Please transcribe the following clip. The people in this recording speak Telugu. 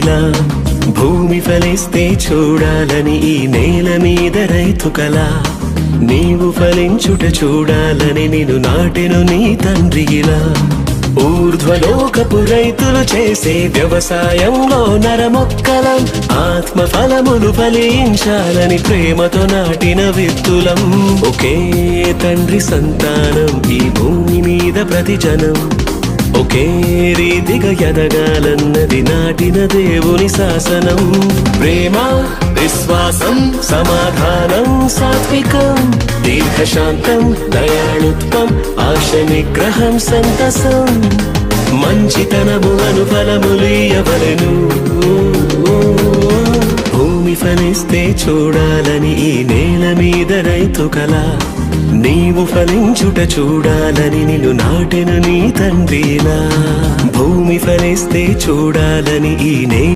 ఇలా భూమి ఫలిస్తే చూడాలని ఈ నేల మీద రైతు కల నీవు ఫలించుట చూడాలని నిన్ను నాటెను నీ తండ్రి ఇలా ఊర్ధ్వలోకపు రైతులు చేసే వ్యవసాయంలో నరమొక్కలం ఆత్మ ఫలములు ఫలించాలని ప్రేమతో నాటిన విత్తులం ఒకే తండ్రి సంతానం ఈ భూమి మీద ప్రతి జనం ఒకే రీతిగా ఎదగాలన్నది నాటిన దేవుని శాసనం ప్రేమ విశ్వాసం సమాధానం సాత్వికం దీర్ఘశాంతం దయాళుత్వం ఆశ నిగ్రహం సంతసం మంచితనము అను ఫలములియవలెను భూమి ఫలిస్తే చూడాలని ఈ నేల మీద రైతు కల నీవు ఫలించుట చూడాలని నిన్ను నాటెను నీ తండ్రిలా భూమి ఫలిస్తే చూడాలని ఈ